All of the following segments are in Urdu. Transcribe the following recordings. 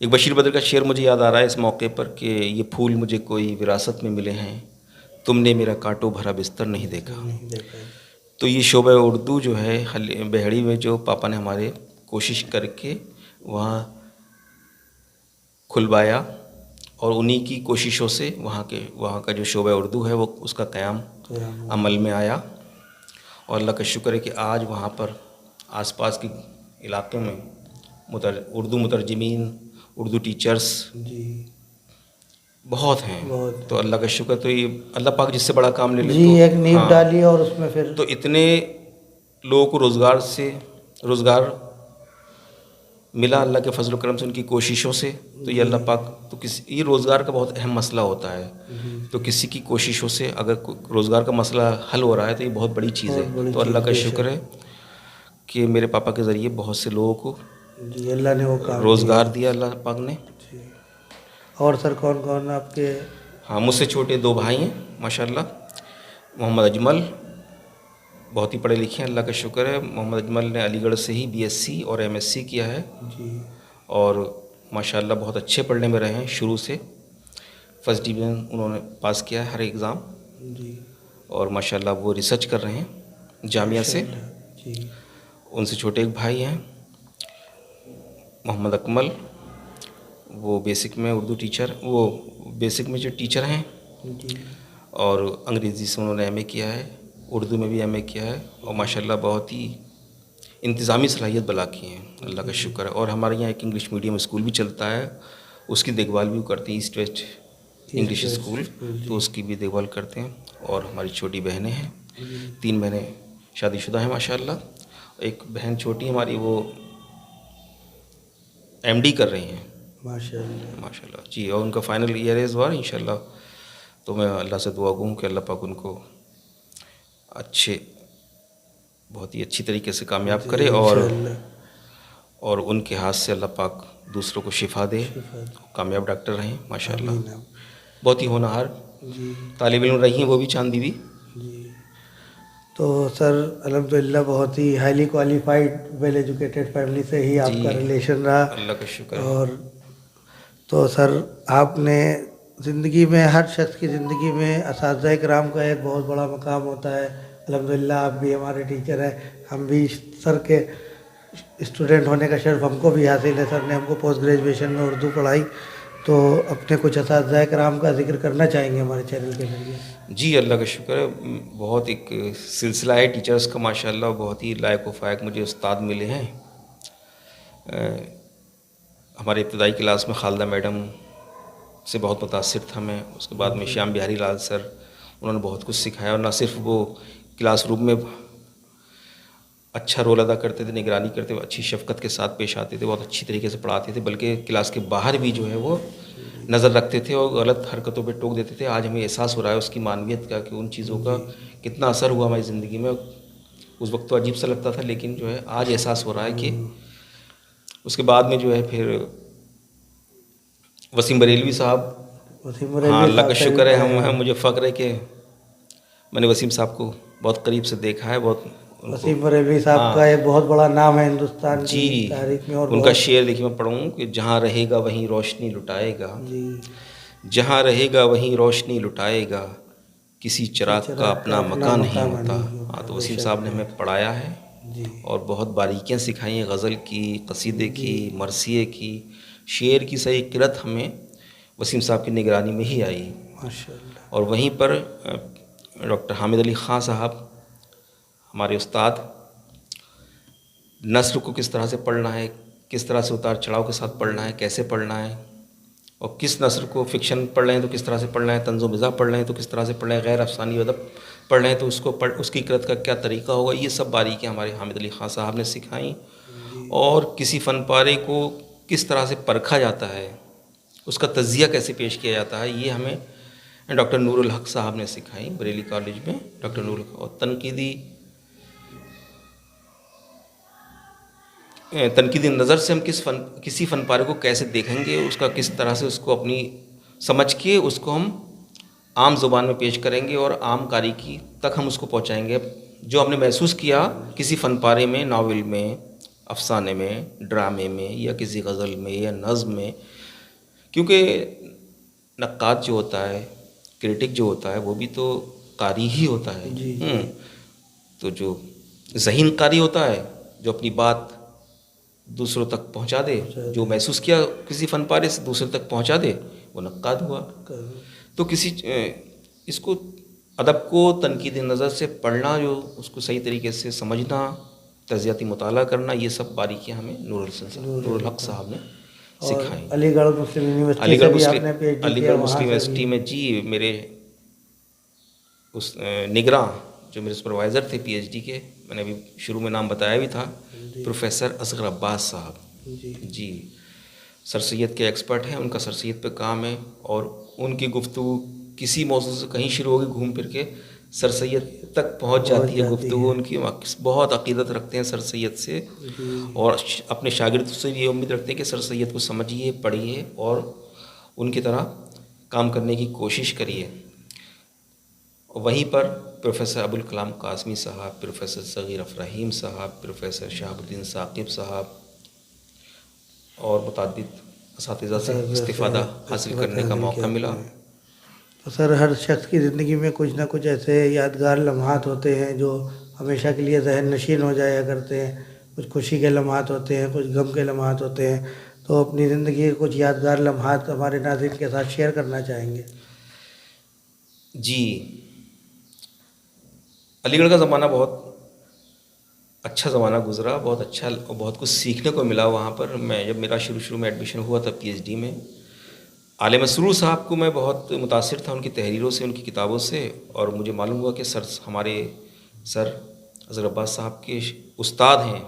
ایک بشیر بدر کا شعر مجھے یاد آ رہا ہے اس موقع پر کہ یہ پھول مجھے کوئی وراثت میں ملے ہیں، تم نے میرا کانٹوں بھرا بستر نہیں دیکھا۔ نہیں دیکھا۔ تو یہ شعبہ اردو جو ہے بہڑی میں جو پاپا نے ہمارے کوشش کر کے وہاں کھلوایا، اور انہی کی کوششوں سے وہاں کا جو شعبہ اردو ہے وہ اس کا قیام عمل میں آیا، اور اللہ کا شکر ہے کہ آج وہاں پر آس پاس کے علاقے میں اردو مترجمین، اردو ٹیچرز جی بہت ہیں۔ بہت تو اللہ کا شکر، تو یہ اللہ پاک جس سے بڑا کام لے لے جی تو ایک نیب ہاں، ڈالی اور اس میں پھر تو اتنے لوگوں کو روزگار ملا اللہ کے فضل و کرم سے، ان کی کوششوں سے۔ تو یہ اللہ پاک تو یہ روزگار کا بہت اہم مسئلہ ہوتا ہے، تو کسی کی کوششوں سے اگر روزگار کا مسئلہ حل ہو رہا ہے تو یہ بہت بڑی چیز ہے۔ تو اللہ کا شکر ہے کہ میرے پاپا کے ذریعے بہت سے لوگوں کو جی اللہ نے وہ کام روزگار دیا اللہ پاک نے۔ جی اور سر کون کون آپ کے؟ ہاں، مجھ سے چھوٹے 2 بھائی ہیں ماشاءاللہ۔ محمد اجمل بہت ہی پڑھے لکھے ہیں اللہ کا شکر ہے۔ محمد اجمل نے علی گڑھ سے ہی BSc اور MSc کیا ہے، جی اور ماشاءاللہ بہت اچھے پڑھنے میں رہے ہیں شروع سے، فرسٹ ڈویژن انہوں نے پاس کیا ہے ہر ایگزام، جی اور ماشاءاللہ وہ ریسرچ کر رہے ہیں جامعہ سے۔ جی ان سے چھوٹے ایک بھائی ہیں محمد اکمل، وہ بیسک میں اردو ٹیچر، وہ بیسک میں جو ٹیچر ہیں، جی اور انگریزی سے انہوں نے MA کیا ہے، اردو میں بھی MA کیا ہے، اور ماشاءاللہ بہت ہی انتظامی صلاحیت بلا کی ہیں اللہ کا شکر ہے۔ اور ہمارے یہاں ایک انگلش میڈیم اسکول بھی چلتا ہے، اس کی دیکھ بھال بھی کرتے ہیں، ایسٹ ویسٹ انگلش اسکول، تو اس کی بھی دیکھ بھال کرتے ہیں۔ اور ہماری چھوٹی بہنیں ہیں، 3 بہنیں شادی شدہ ہیں ماشاءاللہ، ایک بہن چھوٹی ہماری وہ MD کر رہی ہیں ماشاءاللہ جی، اور ان کا فائنل ایئر ہے اس بار انشاءاللہ۔ تو میں اللہ سے دعا گوں کہ اللہ پاک ان کو بہت ہی اچھی طریقے سے کامیاب کرے، اور ان کے ہاتھ سے اللہ پاک دوسروں کو شفا دے، کامیاب ڈاکٹر رہیں ماشاءاللہ، بہت ہی ہونہار جی طالب علم رہی ہیں وہ بھی چاند بیوی۔ جی تو سر الحمدللہ بہت ہی highly qualified well educated family سے ہی آپ کا ریلیشن رہا، اللہ کا شکر ہے۔ اور تو سر آپ نے زندگی میں، ہر شخص کی زندگی میں اساتذہ کرام کا ایک بہت بڑا مقام ہوتا ہے۔ الحمدللہ آپ بھی ہمارے ٹیچر ہیں، ہم بھی سر کے اسٹوڈنٹ ہونے کا شرف ہم کو بھی حاصل ہے۔ سر نے ہم کو پوسٹ گریجویشن میں اردو پڑھائی، تو اپنے کچھ اساتذہ کرام کا ذکر کرنا چاہیں گے ہمارے چینل کے ذریعے؟ جی اللہ کا شکر ہے، بہت ایک سلسلہ ہے ٹیچرز کا ماشاءاللہ، بہت ہی لائق و فائق مجھے استاد ملے ہیں۔ ہمارے ابتدائی کلاس میں خالدہ میڈم سے بہت متاثر تھا میں، اس کے بعد میں شیام بہاری لال سر، انہوں نے بہت کچھ سکھایا، اور نہ صرف وہ کلاس روم میں اچھا رول ادا کرتے تھے، نگرانی کرتے ہوئے اچھی شفقت کے ساتھ پیش آتے تھے، بہت اچھی طریقے سے پڑھاتے تھے، بلکہ کلاس کے باہر بھی جو ہے وہ نظر رکھتے تھے اور غلط حرکتوں پہ ٹوک دیتے تھے۔ آج ہمیں احساس ہو رہا ہے اس کی معنویت کا، کہ ان چیزوں کا کتنا اثر ہوا ہماری زندگی میں۔ اس وقت تو عجیب سا لگتا تھا، لیکن جو ہے آج احساس ہو رہا ہے کہ اس کے بعد میں جو ہے پھر وسیم بریلوی صاحب، ہاں اللہ کا شکر ہے، مجھے فخر ہے کہ میں نے وسیم صاحب کو بہت قریب سے دیکھا ہے، بہت وسیم بریلوی صاحب کا ایک بہت بڑا نام ہے ہندوستان کی تاریخ میں، اور ان کا شعر دیکھیے میں پڑھوں کہ جہاں رہے گا وہیں روشنی لٹائے گا، جہاں رہے گا وہیں روشنی لٹائے گا، کسی چراغ کا اپنا مکان نہیں ہوتا۔ ہاں تو وسیم صاحب نے ہمیں پڑھایا ہے، اور بہت باریکیاں سکھائی ہیں، غزل کی، قصیدے کی، مرثیے کی، شعر کی صحیح قرت ہمیں وسیم صاحب کی نگرانی میں ہی آئی۔ اور وہیں پر ڈاکٹر حامد علی خان صاحب ہمارے استاد، نثر کو کس طرح سے پڑھنا ہے، کس طرح سے اتار چڑھاؤ کے ساتھ پڑھنا ہے، کیسے پڑھنا ہے، اور کس نثر کو فکشن پڑھ رہے ہیں تو کس طرح سے پڑھنا ہے، طنز و مزاح پڑھ رہے ہیں تو کس طرح سے پڑھنا ہے، غیر افسانوی ادب پڑھ رہے ہیں تو اس کی قرت کا کیا طریقہ ہوگا، یہ سب باریکیاں ہمارے حامد علی خان صاحب نے سکھائیں۔ اور کسی فن پارے کو کس طرح سے پرکھا جاتا ہے، اس کا تجزیہ کیسے پیش کیا جاتا ہے، یہ ہمیں ڈاکٹر نور الحق صاحب نے سکھائی بریلی کالج میں، ڈاکٹر نور الحق۔ اور تنقیدی نظر سے ہم کسی فن پارے کو کیسے دیکھیں گے، اس کا کس طرح سے اس کو اپنی سمجھ کے اس کو ہم عام زبان میں پیش کریں گے، اور عام کاری کی تک ہم اس کو پہنچائیں گے۔ جو ہم نے محسوس کیا کسی فن پارے میں، ناول میں، افسانے میں، ڈرامے میں یا کسی غزل میں یا نظم میں، کیونکہ نقاد جو ہوتا ہے، کرٹک جو ہوتا ہے، وہ بھی تو قاری ہی ہوتا ہے. تو جو ذہین قاری ہوتا ہے جو اپنی بات دوسروں تک پہنچا دے، جو محسوس کیا کسی فن پارے سے دوسرے تک پہنچا دے، وہ نقاد ہوا. تو کسی اس کو ادب کو تنقیدی نظر سے پڑھنا، جو اس کو صحیح طریقے سے سمجھنا، تجزیاتی مطالعہ کرنا، یہ سب باریکیاں ہمیں نور الحق صاحب نے سکھائیں. علی گڑھ مسلم یونیورسٹی علی سے گڑھ بھی آپ مسلم نے پی ایچ ڈی علی کیا، گڑھ وہاں مسلم سے یونیورسٹی میں جی میرے اس نگراں جو میرے سپروائزر تھے پی ایچ ڈی کے، میں نے ابھی شروع میں نام بتایا بھی تھا، پروفیسر اصغر عباس صاحب جی سر سید کے ایکسپرٹ ہیں. ان کا سر سید پہ کام ہے، اور ان کی گفتگو کسی موضوع سے کہیں شروع ہوگی گھوم پھر کے سر سید تک پہنچ جاتی ہے گفتگو. ان کی بہت عقیدت رکھتے ہیں سر سید سے، اور اپنے شاگرد سے بھی یہ امید رکھتے ہیں کہ سر سید کو سمجھیے، پڑھیے اور ان کی طرح کام کرنے کی کوشش کریے. وہیں پر پروفیسر ابوالکلام قاسمی صاحب، پروفیسر صغیر افراہیم صاحب، پروفیسر شہاب الدین ثاقب صاحب اور متعدد اساتذہ سے استفادہ حاصل کرنے کا موقع ملا. تو سر ہر شخص کی زندگی میں کچھ نہ کچھ ایسے یادگار لمحات ہوتے ہیں جو ہمیشہ کے لیے ذہن نشین ہو جایا کرتے ہیں. کچھ خوشی کے لمحات ہوتے ہیں، کچھ غم کے لمحات ہوتے ہیں. تو اپنی زندگی کے کچھ یادگار لمحات ہمارے ناظرین کے ساتھ شیئر کرنا چاہیں گے. جی علی گڑھ کا زمانہ بہت اچھا زمانہ گزرا، بہت اچھا اور بہت کچھ سیکھنے کو ملا وہاں پر. میں جب میرا شروع میں ایڈمیشن ہوا تھا پی ایچ ڈی میں، عالم مسرور صاحب کو میں بہت متاثر تھا ان کی تحریروں سے، ان کی کتابوں سے. اور مجھے معلوم ہوا کہ ہمارے سر اصغر عباس صاحب کے استاد ہیں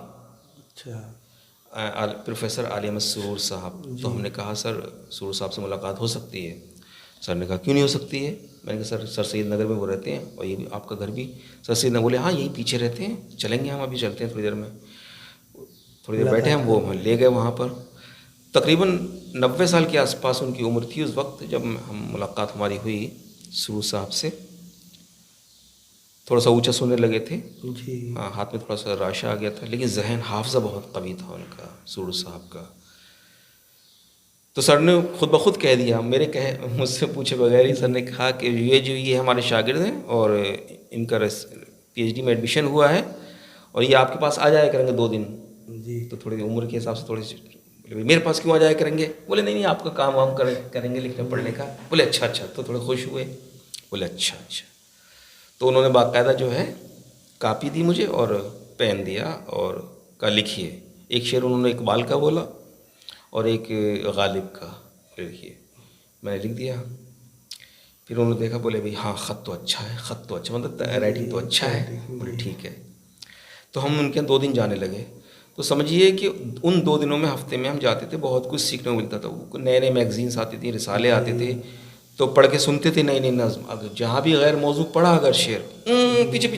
پروفیسر عالم مسرور صاحب. تو ہم نے کہا سر سرور صاحب سے ملاقات ہو سکتی ہے؟ سر نے کہا کیوں نہیں ہو سکتی ہے؟ میں نے کہا سر سید نگر میں وہ رہتے ہیں اور یہ بھی آپ کا گھر بھی سر سید نگر. بولے ہاں یہی پیچھے رہتے ہیں، چلیں گے ہم ابھی چلتے ہیں تھوڑی دیر میں. تھوڑی دیر بیٹھے ہم، وہ لے گئے وہاں پر. تقریباً 90 سال کے آس پاس ان کی عمر تھی اس وقت جب ہم ملاقات ہماری ہوئی سرور صاحب سے. تھوڑا سا اونچا سننے لگے تھے، ہاں ہاتھ میں تھوڑا سا راشہ آ گیا تھا، لیکن ذہن حافظہ بہت قوی تھا ان کا، سرور صاحب کا. تو سر نے خود بخود کہہ دیا، مجھ سے پوچھے بغیر ہی سر نے کہا کہ یہ ہمارے شاگرد ہیں اور ان کا پی ایچ ڈی میں ایڈمیشن ہوا ہے اور یہ آپ کے پاس آ جایا کریں گے 2 دن. تو تھوڑی عمر کے حساب سے تھوڑی سی میرے پاس کیوں آ جایا کریں گے؟ بولے نہیں آپ کا کام وام کریں گے لکھنے پڑھنے کا. بولے اچھا. تو تھوڑے خوش ہوئے. بولے اچھا. تو انہوں نے باقاعدہ جو ہے کاپی دی مجھے اور پین دیا اور کہا لکھیے. ایک شعر انہوں نے اقبال کا بولا اور ایک غالب کا لکھیے. میں نے لکھ دیا. پھر انہوں نے دیکھا، بولے بھائی ہاں خط تو اچھا ہے، مطلب رائٹنگ تو اچھا ہے. بولے ٹھیک ہے. تو ہم ان کے 2 دن جانے لگے. تو سمجھیے کہ ان 2 دنوں میں ہفتے میں ہم جاتے تھے، بہت کچھ سیکھنے کو ملتا تھا. نئے میگزینس آتی تھی، رسالے آتے تھے، تو پڑھ کے سنتے تھے نئی نظم. اگر جہاں بھی غیر موضوع پڑھا اگر شعر پیچھے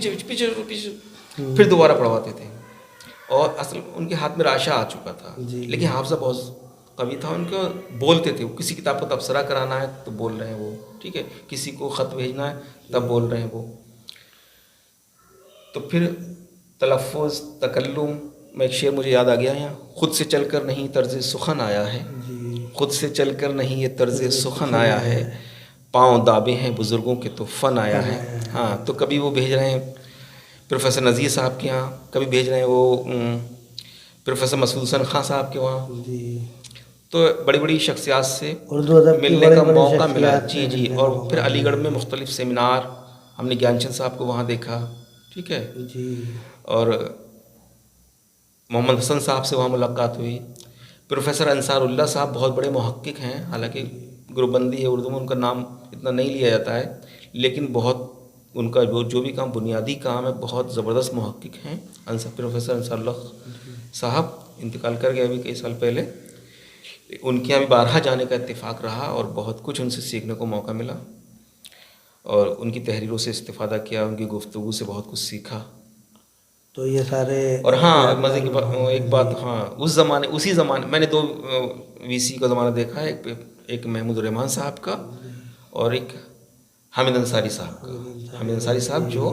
پھر دوبارہ پڑھواتے تھے. اور اصل ان کے ہاتھ میں راشہ آ چکا تھا، لیکن حافظہ بہت قوی تھا ان کا. بولتے تھے، کسی کتاب کو تبصرہ کرانا ہے تو بول رہے ہیں وہ، ٹھیک ہے، کسی کو خط بھیجنا ہے تب بول رہے ہیں وہ. تو پھر تلفظ، تکلم میں ایک شعر مجھے یاد آ گیا یہاں. خود سے چل کر نہیں طرز سخن آیا ہے، خود سے چل کر نہیں یہ طرز سخن آیا ہے، پاؤں دابے ہیں بزرگوں کے تو فن آیا ہے. ہاں تو کبھی وہ بھیج رہے ہیں پروفیسر نذیر صاحب کے یہاں، کبھی بھیج رہے ہیں وہ پروفیسر مسعود حسن خان صاحب کے وہاں. تو بڑی بڑی شخصیات سے ملنے کا موقع ملا. جی. اور پھر علی گڑھ میں مختلف سیمینار، ہم نے گیان چند صاحب کو وہاں دیکھا، ٹھیک ہے، اور محمد حسن صاحب سے وہاں ملاقات ہوئی. پروفیسر انصار اللہ صاحب بہت بڑے محقق ہیں، حالانکہ گروپ بندی ہے اردو میں ان کا نام اتنا نہیں لیا جاتا ہے، لیکن بہت ان کا جو بھی کام بنیادی کام ہے بہت زبردست محقق ہیں. پروفیسر انصار اللہ صاحب انتقال کر گئے ابھی کئی سال پہلے. ان کے یہاں بھی بارہا جانے کا اتفاق رہا اور بہت کچھ ان سے سیکھنے کو موقع ملا اور ان کی تحریروں سے استفادہ کیا، ان کی گفتگو سے بہت کچھ سیکھا. تو یہ سارے اور ہاں مزے کی ایک بات، ہاں اسی زمانے میں نے 2 وی سی کا زمانہ دیکھا ہے، ایک محمود الرحمان صاحب کا اور ایک حامد انصاری صاحب کا. حامد انصاری صاحب جو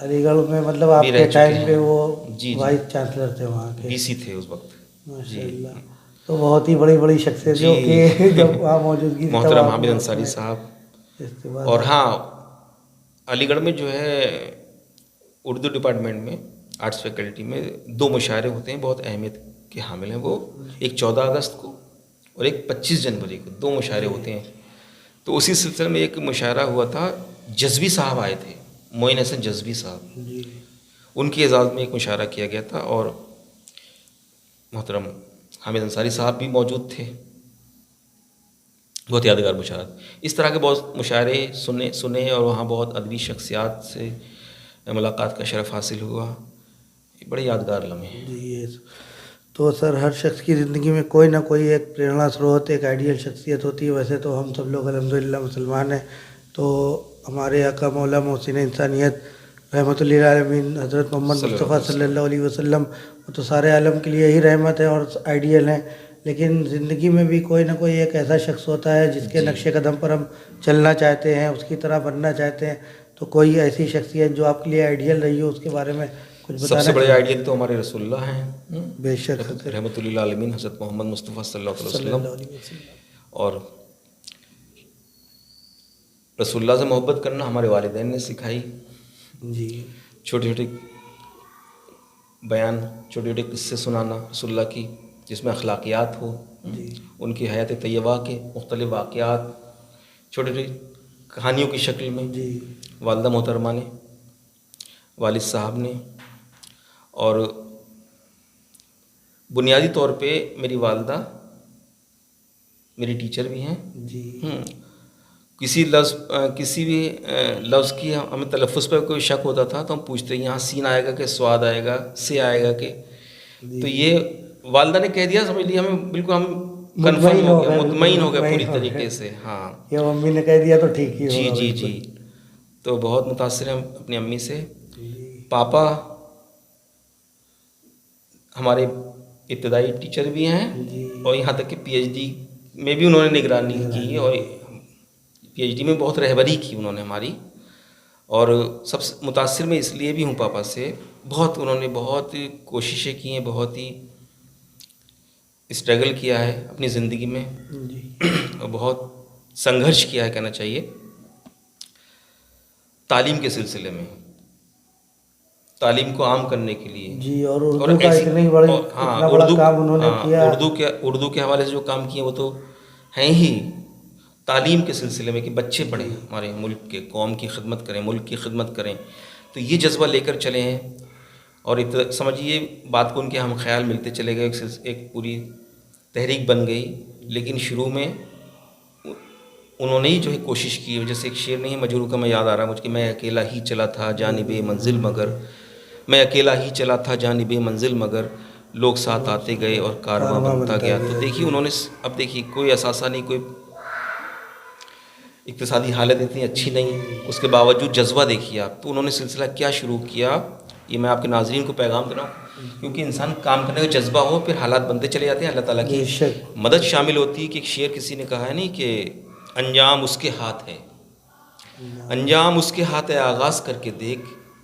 علی گڑھ میں مطلب آپ بھی کے رہ چکے ٹائم پہ ہیں. وہ جی وائس چانسلر تھے وہاں کے. VC تھے اس وقت. ماشاء اللہ. تو بہت ہی بڑی بڑی شخصیتوں جی. کے جب وہاں موجودگی تھی محترم حامد انصاری صاحب. استعمال. اور ہاں علی گڑھ میں جو ہے اردو ڈپارٹمنٹ میں آرٹس فیکلٹی میں 2 مشاعرے ہوتے ہیں بہت اہمیت کے حامل ہیں. وہ ایک 14 اگست کو اور ایک 25 جنوری کو 2 مشاعرے ہوتے ہیں. تو اسی سلسلے میں ایک مشاعرہ ہوا تھا. جزوی صاحب آئے تھے, معین حسن جزوی صاحب, جی ان کی اعزاز میں ایک مشاعرہ کیا گیا تھا اور محترم حامد انصاری صاحب بھی موجود تھے. بہت یادگار مشاعرہ. اس طرح کے بہت مشاعرے سنے اور وہاں بہت ادبی شخصیات سے ملاقات کا شرف حاصل ہوا. یہ بڑے یادگار لمحے ہیں. جی. تو سر ہر شخص کی زندگی میں کوئی نہ کوئی ایک پریرنا سروت, ایک آئیڈیل شخصیت ہوتی ہے. ویسے تو ہم سب لوگ الحمدللہ مسلمان ہیں, تو ہمارے آقا مولا محسن انسانیت رحمۃ اللہ علیہ حضرت محمد مصطفیٰ صلی اللہ علیہ وسلم, وہ تو سارے عالم کے لیے ہی رحمت ہے اور آئیڈیل ہیں. لیکن زندگی میں بھی کوئی نہ کوئی ایک ایسا شخص ہوتا ہے جس کے نقش قدم پر ہم چلنا چاہتے ہیں, اس کی طرح بننا چاہتے ہیں. تو کوئی ایسی شخصیت جو آپ کے لیے آئیڈیل رہی ہو, اس کے بارے میں کچھ بتانا. سب سے بڑے آئیڈیل تو ہمارے رسول اللہ ہیں. بے شک رحمۃ اللہ عالمین حضرت محمد مصطفیٰ صلی اللہ علیہ وسلم. اور رسول اللہ سے محبت کرنا ہمارے والدین نے سکھائی. جی. چھوٹے چھوٹے بیان, چھوٹے چھوٹے قصے سنانا رسول اللہ کی, جس میں اخلاقیات ہو. ان کی حیات طیبہ کے مختلف واقعات چھوٹی چھوٹی کہانیوں کی شکل میں والدہ محترمہ نے, والد صاحب نے. اور بنیادی طور پہ میری والدہ میری ٹیچر بھی ہیں. جی. کسی بھی لفظ کی ہمیں تلفظ پہ کوئی شک ہوتا تھا تو ہم پوچھتے یہاں سین آئے گا کہ سواد آئے گا, سے آئے گا کہ, تو یہ والدہ نے کہہ دیا سمجھ لیا, ہمیں بالکل ہم کنفرم ہو گیا, مطمئن ہو گیا پوری طریقے سے. ہاں یہ ممی نے کہہ دیا تو ٹھیک ہی ہوگا. جی جی جی. تو بہت متاثر ہیں اپنی امی سے. پاپا ہمارے ابتدائی ٹیچر بھی ہیں اور یہاں تک کہ PhD میں بھی انہوں نے نگرانی کی, اور PhD میں بہت رہبری کی انہوں نے ہماری. اور سب سے متاثر میں اس لیے بھی ہوں پاپا سے, بہت انہوں نے بہت کوششیں کی ہیں, بہت ہی اسٹرگل کیا ہے اپنی زندگی میں, اور بہت سنگھرش کیا ہے کہنا چاہیے تعلیم کے سلسلے میں, تعلیم کو عام کرنے کے لیے. جی. اور اردو کا اتنی بڑی اتنا بڑا کام انہوں نے کیا. اردو کے حوالے سے جو کام کیے وہ تو ہیں ہی. تعلیم کے سلسلے میں کہ بچے پڑھیں, ہمارے ملک کے, قوم کی خدمت کریں, ملک کی خدمت کریں, تو یہ جذبہ لے کر چلے ہیں. اور سمجھیے بات کو ان کے ہم خیال ملتے چلے گئے, ایک پوری تحریک بن گئی. لیکن شروع میں انہوں نے ہی جو ہے کوشش کی. جیسے ایک شعر نہیں مجروح کا میں یاد آ رہا مجھ کہ میں اکیلا ہی چلا تھا جانب منزل مگر, میں اکیلا ہی چلا تھا جانب منزل مگر, لوگ ساتھ آتے گئے اور کارواں بنتا گیا. تو دیکھیے انہوں نے, اب دیکھیے کوئی اثاثہ نہیں, کوئی اقتصادی حالت اتنی اچھی نہیں, اس کے باوجود جذبہ دیکھیے آپ. تو انہوں نے سلسلہ کیا شروع کیا, یہ میں آپ کے ناظرین کو پیغام دے رہا ہوں, کیونکہ انسان کام کرنے کا جذبہ ہو پھر حالات بنتے چلے جاتے ہیں. اللہ تعالیٰ کی مدد شامل ہوتی ہے. کہ ایک شعر کسی نے کہا ہے نہیں کہ انجام اس کے ہاتھ ہے, انجام اس کے ہاتھ ہے, آغاز کر کے دیکھ,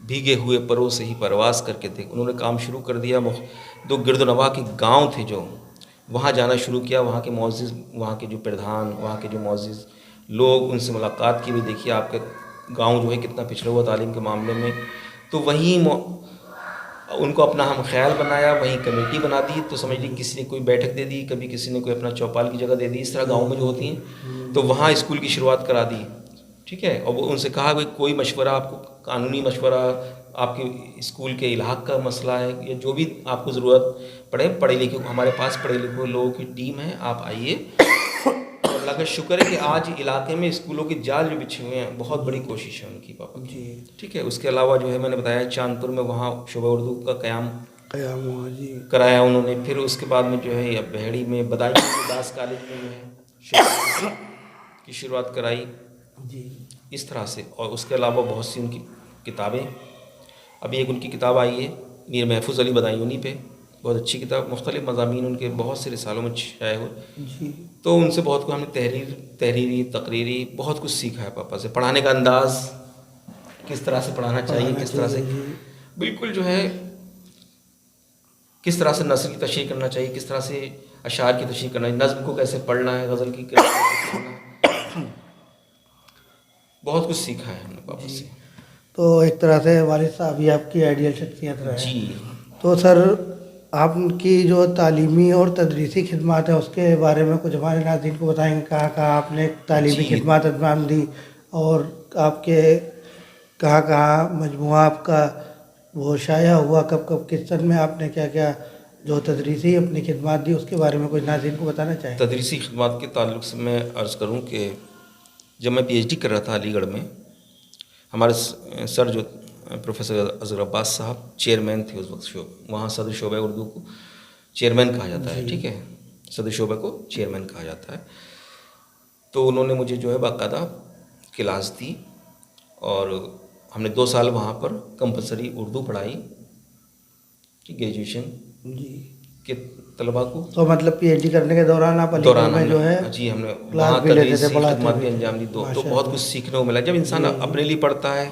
بھیگے ہوئے پروں سے ہی پرواز کر کے دیکھ. انہوں نے کام شروع کر دیا. 2 گرد و نواح کے گاؤں تھے جو, وہاں جانا شروع کیا. وہاں کے معزز, وہاں کے جو پردھان, وہاں کے جو معزز لوگ, ان سے ملاقات کی. بھی دیکھیے آپ کا گاؤں جو ہے کتنا پچھڑا ہوا تعلیم کے معاملے میں. تو وہیں ان کو اپنا ہم خیال بنایا, وہیں کمیٹی بنا دی. تو سمجھ لی کسی نے کوئی بیٹھک دے دی, کبھی کسی نے کوئی اپنا چوپال کی جگہ دے دی, اس طرح گاؤں میں جو ہوتی ہیں. تو وہاں اسکول کی شروعات کرا دی. ٹھیک ہے. اور وہ ان سے کہا کوئی مشورہ آپ کو, قانونی مشورہ, آپ کے اسکول کے الحاق کا مسئلہ ہے, یا جو بھی آپ کو ضرورت پڑے, پڑھے لکھے, ہمارے پاس پڑھے لکھے لوگوں کی ٹیم ہے, آپ آئیے. اللہ کا شکر ہے کہ آج علاقے میں اسکولوں کے جال جو بچھے ہوئے ہیں, بہت بڑی کوشش ہے ان کی پاپا کی. ٹھیک ہے. اس کے علاوہ جو ہے میں نے بتایا چاندپور میں وہاں شعبہ اردو کا قیام کرایا انہوں نے. پھر اس کے بعد میں جو ہے بہڑی میں بدائی داس کالج میں جو ہے کی شروعات کرائی. اس طرح سے. اور اس کے علاوہ بہت سی ان کی کتابیں, ابھی ایک ان کی کتاب آئی ہے میر محفوظ علی بدایونی پہ, بہت اچھی کتاب, مختلف مضامین ان کے بہت سے رسالوں میں شائع ہوئے. تو ان سے بہت کچھ ہم نے تحریری تقریری بہت کچھ سیکھا ہے پاپا سے. پڑھانے کا انداز کس طرح سے پڑھانا چاہیے, کس طرح سے بالکل جو ہے کس طرح سے نثر کی تشریح کرنا چاہیے, کس طرح سے اشعار کی تشریح کرنا ہے, نظم کو کیسے پڑھنا ہے, غزل کی کیسے پڑھنا ہے, بہت کچھ سیکھا ہے ہم نے پاپا سے. تو ایک طرح سے والد صاحب ہی آپ کی آئیڈیل شخصیت رہے. جی. تو سر آپ کی جو تعلیمی اور تدریسی خدمات ہیں اس کے بارے میں کچھ ہمارے ناظرین کو بتائیں گے, کہاں کہاں آپ نے تعلیمی خدمات انجام دی, اور آپ کے کہاں کہاں مجموعہ آپ کا وہ شائع ہوا, کب کب کس سن میں آپ نے کیا کیا جو تدریسی اپنی خدمات دی, اس کے بارے میں کچھ ناظرین کو بتانا چاہیں. تدریسی خدمات کے تعلق سے میں عرض کروں کہ جب میں پی ایچ ڈی کر رہا تھا علی گڑھ میں, ہمارے سر جو پروفیسر اظہر عباس صاحب چیئرمین تھے اس وقت, وہاں صدر شعبہ اردو کو چیئرمین کہا جاتا ہے, ٹھیک ہے, صدر شعبہ کو چیئرمین کہا جاتا ہے. تو انہوں نے مجھے جو ہے باقاعدہ کلاس دی, اور ہم نے 2 سال وہاں پر کمپلسری اردو پڑھائی گریجویشن کے طلباء کو. تو مطلب پی ایچ ڈی کرنے کے دوران آپ علی گڑھ میں جو ہے جی ہم نے وہاں تدریسی خدمات بھی انجام دی, تو بہت کچھ سیکھنے کو ملا. جب انسان اپنے لیے پڑھتا ہے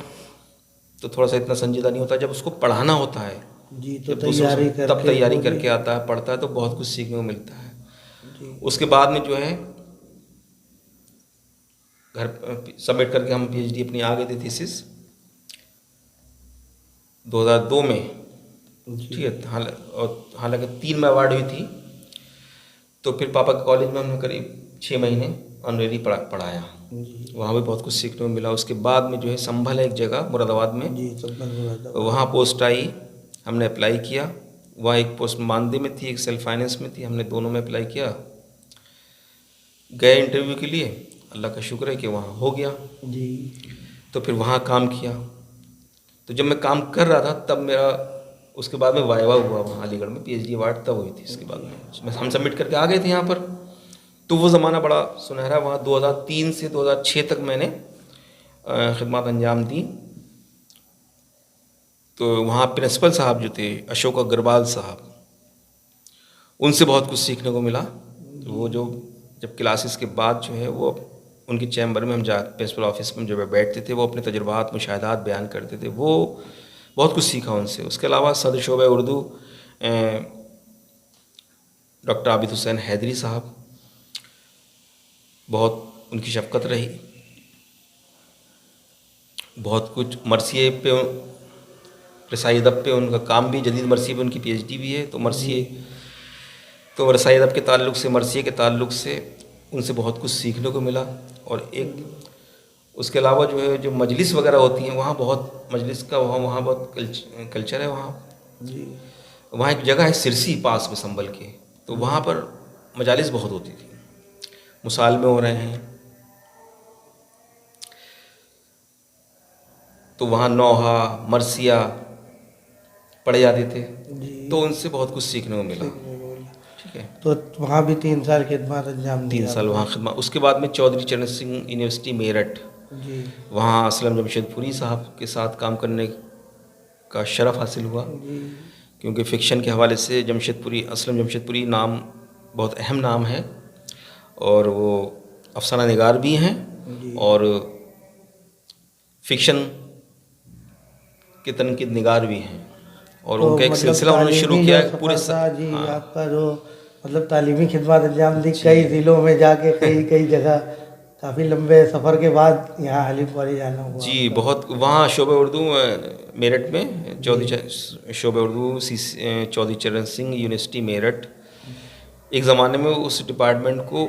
تو تھوڑا سا اتنا سنجیدہ نہیں ہوتا, جب اس کو پڑھانا ہوتا ہے تو تیاری کر کے آتا ہے, پڑھتا ہے, تو بہت کچھ سیکھنے کو ملتا ہے. اس کے بعد میں جو ہے گھر سبمٹ کر کے ہم پی ایچ ڈی اپنی آ گئے تھے تھیسس 2002 میں, ٹھیک ہے, حالانکہ 3 میں ایوارڈ ہوئی تھی. تو پھر پاپا کے کالج میں ہم نے قریب 6 مہینے آنریری پڑھایا, وہاں بھی بہت کچھ سیکھنے کو ملا. اس کے بعد میں جو ہے سنبھل ہے ایک جگہ مراد آباد میں, وہاں پوسٹ آئی, ہم نے اپلائی کیا. وہاں ایک پوسٹ ماندے میں تھی, ایک سیلف فائنینس میں تھی, ہم نے دونوں میں اپلائی کیا, گئے انٹرویو کے لیے. اللہ کا شکر ہے کہ وہاں ہو گیا. تو پھر وہاں کام کیا. تو جب میں کام کر رہا تھا تب میرا اس کے بعد میں وائوا ہوا وہاں علی گڑھ میں, پی ایچ ڈی ایوارڈ تب ہوئی تھی. اس کے بعد میں ہم سبمٹ کر کے آ گئے تھے یہاں پر. تو وہ زمانہ بڑا سنہرا, وہاں 2003 سے 2006 تک میں نے خدمات انجام دی. تو وہاں پرنسپل صاحب جو تھے اشوک اگروال صاحب, ان سے بہت کچھ سیکھنے کو ملا. وہ جو جب کلاسز کے بعد جو ہے وہ ان کے چیمبر میں ہم پرنسپل آفس میں جب بیٹھتے تھے, وہ اپنے تجربات مشاہدات بیان کرتے تھے, وہ بہت کچھ سیکھا ان سے. اس کے علاوہ صدر شعبہ اردو ڈاکٹر عابد حسین حیدری صاحب, بہت ان کی شفقت رہی, بہت کچھ. مرثیے پہ رسائی ادب پہ ان کا کام بھی, جدید مرثیے پہ ان کی پی ایچ ڈی بھی ہے. تو مرثیے تو رسائی ادب کے تعلق سے, مرثیے کے تعلق سے ان سے بہت کچھ سیکھنے کو ملا. اور ایک اس کے علاوہ جو ہے جو مجلس وغیرہ ہوتی ہیں وہاں بہت مجلس کا وہاں بہت کلچر ہے. وہاں ایک جگہ ہے سرسی پاس میں سنبھل کے, تو وہاں پر مجالس بہت ہوتی تھی, مصالمے ہو رہے ہیں, تو وہاں نوحہ مرثیہ پڑھے جاتے تھے. تو ان سے بہت کچھ سیکھنے کو ملا. ٹھیک ہے, تو وہاں بھی 3 سال خدمات انجام دی. 3 سال وہاں خدمات. اس کے بعد میں چودھری چرن سنگھ یونیورسٹی میرٹھ, وہاں اسلم جمشید پوری صاحب کے ساتھ کام کرنے کا شرف حاصل ہوا. کیونکہ فکشن کے حوالے سے اسلم جمشید پوری نام بہت اہم نام ہے, اور وہ افسانہ نگار بھی ہیں, اور فکشن کے تنقید نگار بھی ہیں. اور ان کا ایک سلسلہ انہوں نے شروع کیا ہے پورے آپ کا جو مطلب تعلیمی خدمات انجام دی, کئی ضلعوں میں جا کے کئی جگہ, کافی لمبے سفر کے بعد یہاں حلیم پوری جانا ہوا. جی بہت. وہاں شعبہ اردو میرٹھ میں شعبہ اردو چودھری چرن سنگھ یونیورسٹی میرٹھ, ایک زمانے میں اس ڈپارٹمنٹ کو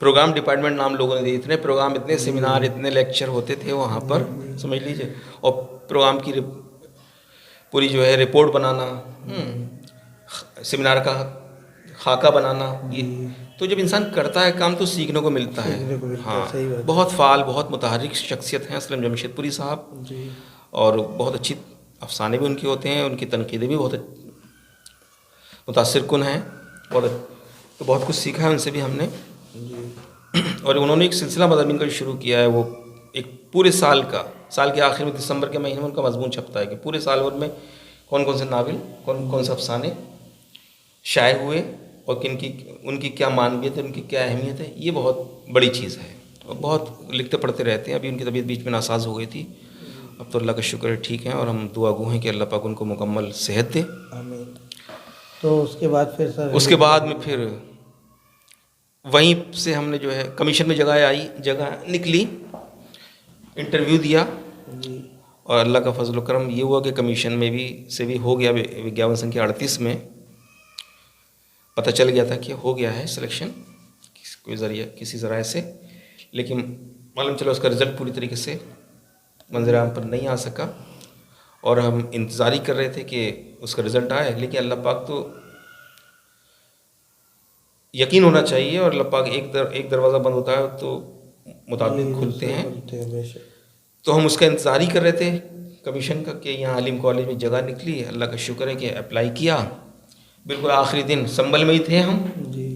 پروگرام ڈپارٹمنٹ نام لوگوں نے دیے. اتنے پروگرام, اتنے سیمینار, اتنے لیکچر ہوتے تھے وہاں پر, سمجھ لیجیے. اور پروگرام کی پوری جو ہے رپورٹ بنانا, سیمینار کا خاکہ بنانا, یہ تو جب انسان کرتا ہے کام تو سیکھنے کو ملتا ہے. ہاں, بہت فعال, بہت متحرک شخصیت ہیں اسلم جمشید پوری صاحب, اور بہت اچھی افسانے بھی ان کے ہوتے ہیں, ان کی تنقیدیں بھی بہت متاثر کن ہیں. تو بہت کچھ سیکھا ہے ان سے بھی ہم نے. اور انہوں نے ایک سلسلہ مضامین کا شروع کیا ہے, وہ ایک پورے سال کے آخر میں دسمبر کے مہینے میں ان کا مضمون چھپتا ہے کہ پورے سال بھر میں کون کون سے ناول, کون سے افسانے شائع ہوئے, اور ان کی کیا معنویت ہے, ان کی کیا اہمیت ہے. یہ بہت بڑی چیز ہے, اور بہت لکھتے پڑھتے رہتے ہیں. ابھی ان کی طبیعت بیچ میں ناساز ہو گئی تھی, اب تو اللہ کا شکر ہے ٹھیک ہیں، اور ہم دعا گو ہیں کہ اللہ پاک ان کو مکمل صحت دے۔ آمین۔ تو اس کے بعد پھر سر اس کے بعد میں پھر وہیں سے ہم نے جو ہے کمیشن میں جگہ نکلی، انٹرویو دیا، جی اور اللہ کا فضل و کرم یہ ہوا کہ کمیشن میں بھی ہو گیا، وگیاپن سنکھیا 38 میں پتہ چل گیا تھا کہ ہو گیا ہے سلیکشن کسی ذرائع سے، لیکن معلوم چلا اس کا رزلٹ پوری طریقے سے منظر عام پر نہیں آ سکا، اور ہم انتظار ہی کر رہے تھے کہ اس کا رزلٹ آئے، لیکن اللہ پاک تو یقین ہونا چاہیے، اور اللہ پاک ایک دروازہ بند ہوتا ہے تو متعدد کھلتے ہیں، بے شک۔ تو ہم اس کا انتظار ہی کر رہے تھے کمیشن کا کہ یہاں عالم کالج میں جگہ نکلی، اللہ کا شکر ہے کہ اپلائی کیا، بالکل آخری دن سنبل میں ہی تھے ہم، جی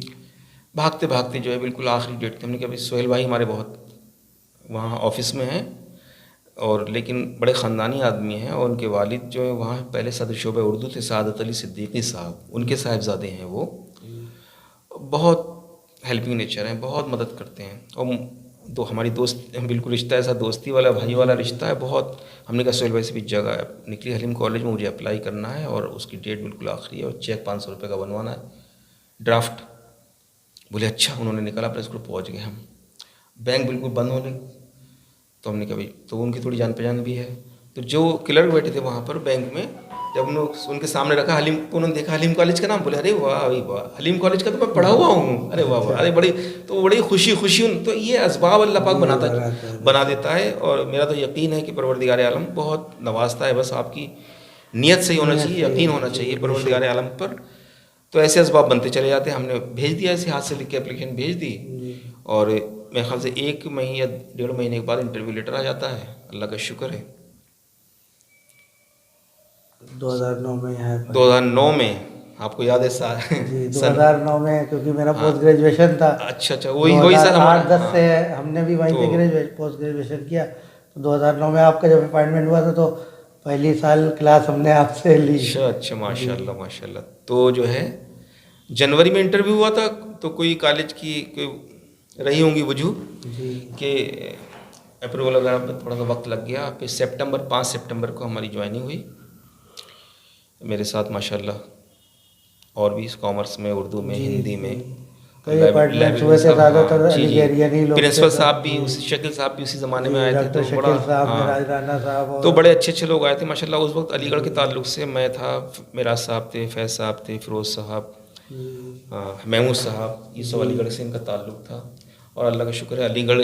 بھاگتے بھاگتے جو ہے بالکل آخری ڈیٹ تھی، ہم نے کہا سہیل بھائی ہمارے بہت وہاں آفس میں ہیں، اور لیکن بڑے خاندانی آدمی ہیں، اور ان کے والد جو ہیں وہاں پہلے صدر شعبہ اردو تھے، سعادت علی صدیقی صاحب، ان کے صاحبزادے ہیں وہ، بہت ہیلپنگ نیچر ہیں، بہت مدد کرتے ہیں، اور ہماری دوست بالکل رشتہ ایسا دوستی والا بھائی والا رشتہ ہے بہت۔ ہم نے کہا سہیل بھائی سے بھی جگہ نکلی حلیم کالج میں، مجھے اپلائی کرنا ہے، اور اس کی ڈیٹ بالکل آخری ہے، اور چیک 500 روپے کا بنوانا ہے ڈرافٹ۔ بولے اچھا، انہوں نے نکالا پریس کو، پہنچ گئے ہم، بینک بالکل بند ہونے، تو ہم نے کہا بھائی، تو ان کی تھوڑی جان پہچان بھی ہے، تو جو کلرک بیٹھے تھے وہاں پر بینک میں، جب ان کے سامنے رکھا حلیم، انہوں نے دیکھا حلیم کالج کا نام، بولے ارے واہ واہ، حلیم کالج کا تو میں پڑھا ہوا ہوں، ارے واہ واہ، ارے بڑی خوشی تو یہ اسباب اللہ پاک بنا دیتا ہے، اور میرا تو یقین ہے کہ پروردگار عالم بہت نوازتا ہے، بس آپ کی نیت صحیح ہونا چاہیے، یقین ہونا چاہیے پروردگار عالم پر، تو ایسے اسباب بنتے چلے جاتے ہیں۔ ہم نے بھیج دیا، ایسے ہاتھ سے لکھ کے اپلیکیشن بھیج دی، اور میرے خیال سے 1 مہینے یا 1.5 مہینے کے بعد انٹرویو لیٹر آ جاتا ہے، اللہ کا شکر ہے۔ 2009 میں ہے 2009 میں آپ کو یاد ہے جی 2009 میں، کیونکہ میرا ہاں، پوسٹ گریجویشن تھا، اچھا وہی سر ہمارا 2008-10 سے ہم نے بھی وہیں سے پوسٹ گریجویشن کیا، تو 2009 میں آپ کا جب اپائنٹمنٹ ہوا تھا تو پہلی سال کلاس ہم نے آپ سے لی۔ اچھا ماشاء اللہ ماشاء اللہ۔ تو جو ہے جنوری میں انٹرویو ہوا تھا، تو کوئی کالج کی کوئی رہی ہوں گی وجوہ جی کہ اپروول وغیرہ میں تھوڑا سا وقت لگ گیا، پھر 5 سپٹمبر کو ہماری جوائننگ ہوئی، میرے ساتھ ماشاء اللہ اور بھی کامرس میں، اردو میں، ہندی میں، کئی اپائنٹمنٹس ہوئے تھے، زیادہ تر علی گیریانی لوگ، پرنسپل صاحب بھی شکیل صاحب بھی اسی زمانے میں آئے تھے، ڈاکٹر شکیل صاحب، راج رانا صاحب، تو بڑے اچھے لوگ آئے تھے ماشاء اللہ۔ اس وقت علی گڑھ کے تعلق سے میں تھا، میراج صاحب تھے، فیض صاحب تھے، فیروز صاحب، محمود صاحب، یہ سب علی گڑھ سے ان کا تعلق تھا، اور اللہ کا شکر ہے علی گڑھ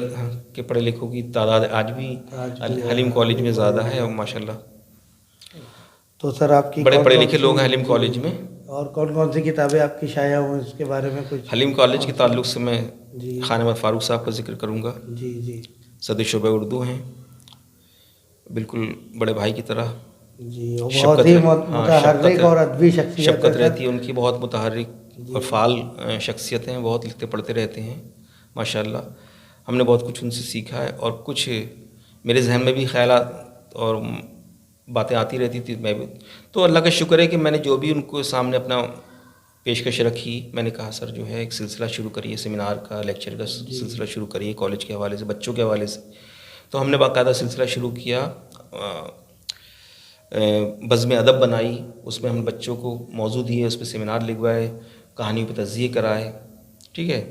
کے پڑھے لکھوں کی تعداد آج بھی حلیم کالج میں زیادہ ہے، اور ماشاء اللہ تو سر آپ کی بڑے پڑھے لکھے لوگ ہیں حلیم کالج میں۔ اور کون سی کتابیں آپ کی شائع ہوئیں، اس کے بارے میں کچھ؟ حلیم کالج کے تعلق سے میں خان احمد فاروق صاحب کا ذکر کروں گا، جی صدر شعبہ اردو ہیں، بالکل بڑے بھائی کی طرح، جی بہت ہی متحرک اور ادبی شفقت رہتی ہے ان کی، بہت متحرک اور فعال شخصیت ہیں، بہت لکھتے پڑھتے رہتے ہیں ماشاء اللہ۔ ہم نے بہت کچھ ان سے سیکھا ہے، اور کچھ میرے ذہن میں بھی خیالات اور باتیں آتی رہتی تھی، میں بھی، تو اللہ کا شکر ہے کہ میں نے جو بھی ان کو سامنے اپنا پیشکش رکھی، میں نے کہا سر جو ہے ایک سلسلہ شروع کریے، سیمینار کا، لیکچر کا سلسلہ شروع کریے کالج کے حوالے سے، بچوں کے حوالے سے، تو ہم نے باقاعدہ سلسلہ شروع کیا، بزم ادب بنائی، اس میں ہم نے بچوں کو موضوع دیے، اس پہ سیمینار لگوائے، کہانیوں پہ تجزیے کرائے، ٹھیک ہے،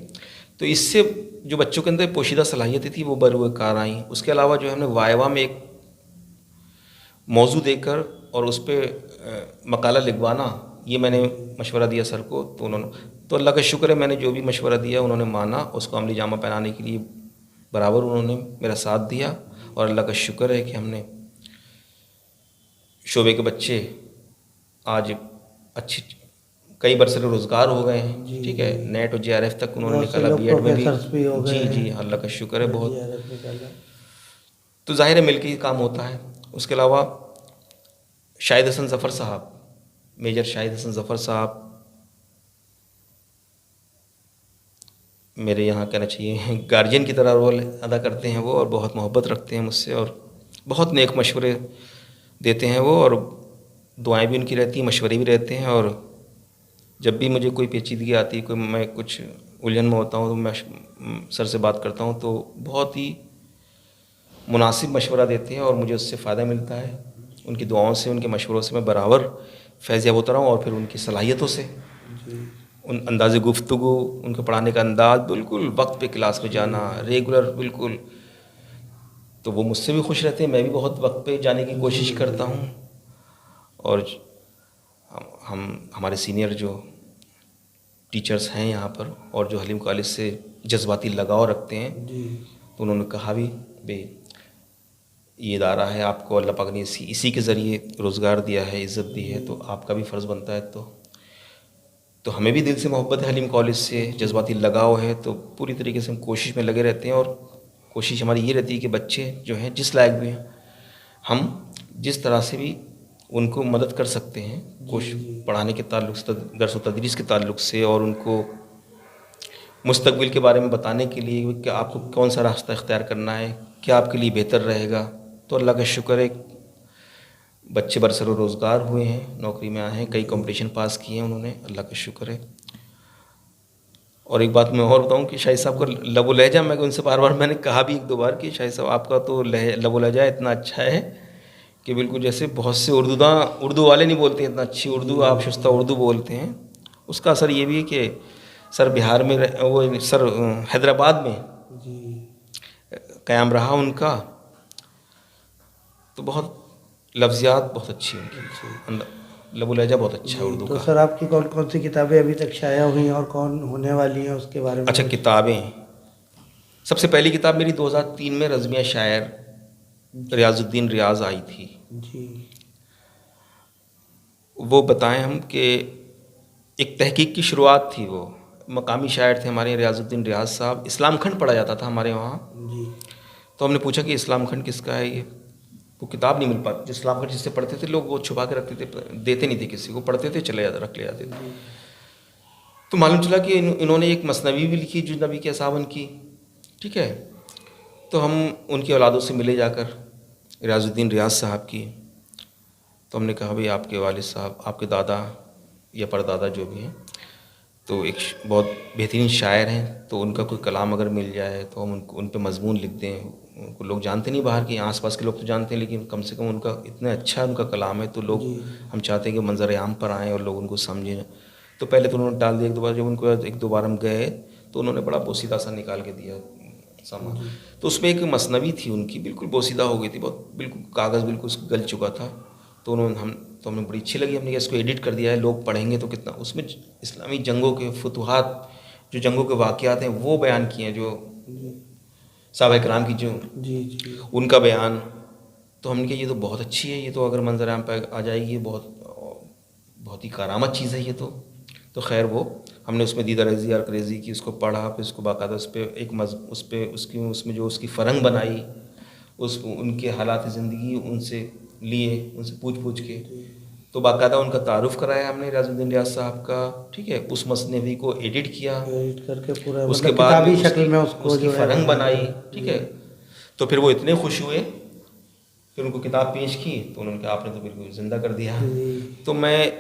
تو اس سے جو بچوں کے اندر پوشیدہ صلاحیتیں تھیں وہ بروئے کار آئیں۔ اس کے علاوہ جو ہم نے وائوا میں ایک موضوع دے کر اور اس پہ مقالہ لکھوانا، یہ میں نے مشورہ دیا سر کو، تو انہوں نے، تو اللہ کا شکر ہے میں نے جو بھی مشورہ دیا انہوں نے مانا، اس کو عملی جامہ پہنانے کے لیے برابر انہوں نے میرا ساتھ دیا، اور اللہ کا شکر ہے کہ ہم نے شعبے کے بچے آج اچھی کئی برسر روزگار ہو گئے ہیں، ٹھیک ہے، نیٹ اور JRF تک انہوں نے نکالا، BEd میں بھی، جی اللہ کا شکر ہے بہت، تو ظاہر ہے مل کے ہی کام ہوتا ہے۔ اس کے علاوہ شاہد حسن ظفر صاحب، میجر شاہد حسن ظفر صاحب میرے یہاں کہنا چاہیے گارجین کی طرح رول ادا کرتے ہیں وہ، اور بہت محبت رکھتے ہیں مجھ سے، اور بہت نیک مشورے دیتے ہیں وہ، اور دعائیں بھی ان کی رہتی ہیں، مشورے بھی رہتے ہیں، اور جب بھی مجھے کوئی پیچیدگی آتی ہے، میں کچھ الجھن میں ہوتا ہوں، تو میں سر سے بات کرتا ہوں، تو بہت ہی مناسب مشورہ دیتے ہیں اور مجھے اس سے فائدہ ملتا ہے. ان کی دعاؤں سے، ان کے مشوروں سے میں برابر فیض یاب ہوتا رہا ہوں، اور پھر ان کی صلاحیتوں سے، ان انداز گفتگو، ان کے پڑھانے کا انداز، بالکل وقت پہ کلاس میں جانا، ریگولر بالکل، تو وہ مجھ سے بھی خوش رہتے ہیں، میں بھی بہت وقت پہ جانے کی کوشش کرتا ہوں. اور ہمارے سینئر جو ٹیچرز ہیں یہاں پر، اور جو حلیم کالج سے جذباتی لگاؤ رکھتے ہیں، تو انہوں نے کہا بھی بھئی یہ ادارہ ہے، آپ کو اللہ پاک نے اسی کے ذریعے روزگار دیا ہے، عزت دی ہے، تو آپ کا بھی فرض بنتا ہے. تو ہمیں بھی دل سے محبت ہے حلیم کالج سے، جذباتی لگاؤ ہے، تو پوری طریقے سے ہم کوشش میں لگے رہتے ہیں. اور کوشش ہماری یہ رہتی ہے کہ بچے جو ہیں جس لائق بھی ہیں، ہم جس طرح سے بھی ان کو مدد کر سکتے ہیں، پڑھانے کے تعلق سے، درس و تدریس کے تعلق سے، اور ان کو مستقبل کے بارے میں بتانے کے لیے کہ آپ کو کون سا راستہ اختیار کرنا ہے، کیا آپ کے لیے بہتر رہے گا. تو اللہ کا شکر ہے، بچے برسر و روزگار ہوئے ہیں، نوکری میں آئے ہیں، کئی کمپٹیشن پاس کیے ہیں انہوں نے، اللہ کا شکر ہے. اور ایک بات میں اور بتاؤں کہ شاہد صاحب کا لب و لہجہ، میں ان سے بار بار میں نے کہا بھی ایک دو بار کہ شاہد صاحب آپ کا تو لب و لہجہ اتنا اچھا ہے کہ بالکل جیسے بہت سے اردو والے نہیں بولتے اتنا اچھی اردو، آپ شستہ اردو بولتے ہیں. اس کا اثر یہ بھی ہے کہ سر بہار میں وہ سر حیدرآباد میں قیام رہا ان کا، تو بہت لفظیات بہت اچھی ہیں ان کی، لب و لہجہ بہت اچھا ہے اردو تو کا. سر آپ کی کون کون سی کتابیں ابھی تک شائع ہوئی ہیں اور کون ہونے والی ہیں اس کے بارے میں؟ اچھا، کتابیں، سب سے پہلی کتاب میری 2003 میں رزمیہ شاعر ریاض الدین ریاض آئی تھی. وہ بتائیں ہم کہ ایک تحقیق کی شروعات تھی. وہ مقامی شاعر تھے ہمارے ریاض الدین ریاض صاحب. اسلام کھنڈ پڑھا جاتا تھا ہمارے وہاں، تو ہم نے پوچھا کہ اسلام کھنڈ کس کا ہے. یہ وہ کتاب نہیں مل پاتی. جو اسلام کھنڈ جس سے پڑھتے تھے لوگ، وہ چھپا کے رکھتے تھے، دیتے نہیں تھے کسی کو، پڑھتے تھے رکھ لے جاتے تھے. تو معلوم چلا کہ انہوں نے ایک مثنوی بھی لکھی جو نبی کے اصحابن کی، ٹھیک ہے. تو ہم ان کی اولادوں سے ملے جا کر، ریاض الدین ریاض صاحب کی. تو ہم نے کہا بھئی آپ کے والد صاحب، آپ کے دادا یا پردادا جو بھی ہیں، تو ایک بہت بہترین شاعر ہیں، تو ان کا کوئی کلام اگر مل جائے تو ہم ان پہ مضمون لکھ دیں. ان کو لوگ جانتے نہیں، باہر کے آس پاس کے لوگ تو جانتے ہیں، لیکن کم سے کم ان کا اتنا اچھا ان کا کلام ہے، تو لوگ ہم چاہتے ہیں کہ منظر عام پر آئیں اور لوگ ان کو سمجھیں. تو پہلے تو انہوں نے ٹال دیا. ایک دو بار جب ان کو ایک دو بار ہم گئے تو انہوں نے بڑا بوسیدہ سا نکال کے دیا سامان. تو اس میں ایک مثنوی تھی ان کی، بالکل بوسیدہ ہو گئی تھی، بہت بالکل کاغذ بالکل گل چکا تھا. تو ہمیں بڑی اچھی لگی. ہم نے اس کو ایڈٹ کر دیا ہے، لوگ پڑھیں گے تو کتنا اس میں اسلامی جنگوں کے فتوحات، جو جنگوں کے واقعات ہیں وہ بیان کیے ہیں، جو صحابہ کرام کی جو ان کا بیان. تو ہم نے کہا یہ تو بہت اچھی ہے، یہ تو اگر منظر عام پہ آ جائے گی، یہ بہت ہی کارآمد چیز ہے یہ تو خیر وہ ہم نے اس میں دیدہ ریزی اور کریزی کی، اس کو پڑھا، پھر اس کو باقاعدہ اس پہ ایک اس میں جو اس کی فرہنگ بنائی، ان کے حالات زندگی ان سے لیے، ان سے پوچھ کے، تو باقاعدہ ان کا تعارف کرایا ہم نے ریاض الدین ریاض صاحب کا، ٹھیک ہے. اس مثنوی کو ایڈٹ کیا، ایڈٹ کر کے پورا اس کے بعد کتابی شکل میں اس کی فرہنگ بنائی، ٹھیک ہے. تو پھر وہ اتنے خوش ہوئے، پھر ان کو کتاب پیش کی تو انہوں نے کہا آپ نے تو بالکل زندہ کر دیا. تو میں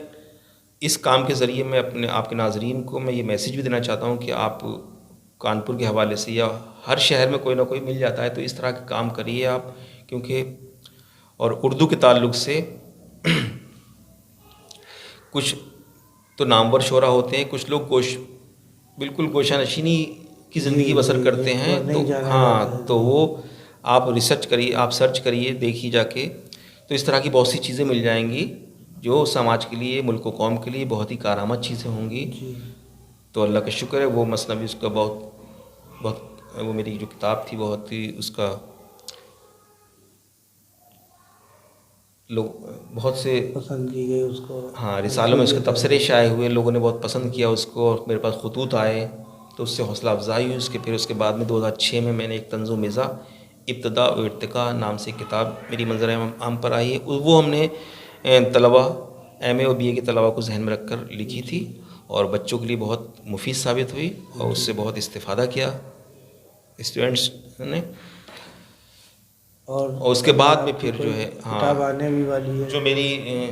اس کام کے ذریعے میں آپ کے ناظرین کو میں یہ میسیج بھی دینا چاہتا ہوں کہ آپ کانپور کے حوالے سے، یا ہر شہر میں کوئی نہ کوئی مل جاتا ہے، تو اس طرح کے کام کریے آپ. کیونکہ اور اردو کے تعلق سے کچھ تو نامور شعرا ہوتے ہیں، کچھ لوگ بالکل گوشہ نشینی کی زندگی بسر کرتے ہیں. تو ہاں، تو وہ آپ ریسرچ کریے، آپ سرچ کریے، دیکھیے جا کے، تو اس طرح کی بہت سی چیزیں مل جائیں گی جو سماج کے لیے، ملک و قوم کے لیے بہت ہی کارآمد چیزیں ہوں گی. تو اللہ کا شکر ہے، وہ مثنوی اس کا بہت وہ میری جو کتاب تھی بہت ہی اس کا لوگ بہت سے پسند کی گئی اس کو. ہاں، رسالوں میں اس کے تبصرے شائع ہوئے، لوگوں نے بہت پسند کیا اس کو، اور میرے پاس خطوط آئے تو اس سے حوصلہ افزائی ہوئی. پھر اس کے بعد میں 2006 میں نے ایک طنز و مزاح ابتداء و ارتقاء نام سے کتاب میری منظر عام پر آئی ہے. وہ ہم نے طلباء ایم اے اور بی اے کے طلباء کو ذہن میں رکھ کر لکھی تھی، اور بچوں کے لیے بہت مفید ثابت ہوئی، اور اس سے بہت استفادہ کیا اسٹوڈنٹس نے. اور اس کے بعد میں پھر جو ہے کتاب آنے بھی والی ہے جو میری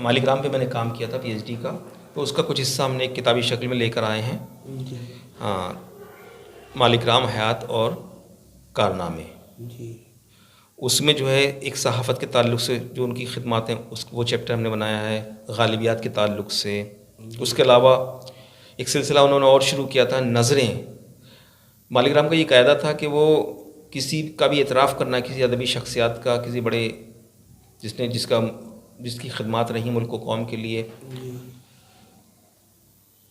مالک رام پہ میں نے کام کیا تھا PhD کا، تو اس کا کچھ حصہ ہم نے ایک کتابی شکل میں لے کر آئے ہیں. ہاں، مالک رام حیات اور کارنامے. جی اس میں جو ہے ایک صحافت کے تعلق سے جو ان کی خدمات ہیں وہ چیپٹر ہم نے بنایا ہے، غالبیات کے تعلق سے. اس کے علاوہ ایک سلسلہ انہوں نے اور شروع کیا تھا، نظریں. مالک رام کا یہ قاعدہ تھا کہ وہ کسی کا بھی اعتراف کرنا، کسی ادبی شخصیات کا، کسی بڑے جس کی خدمات رہی ملک و قوم کے لیے،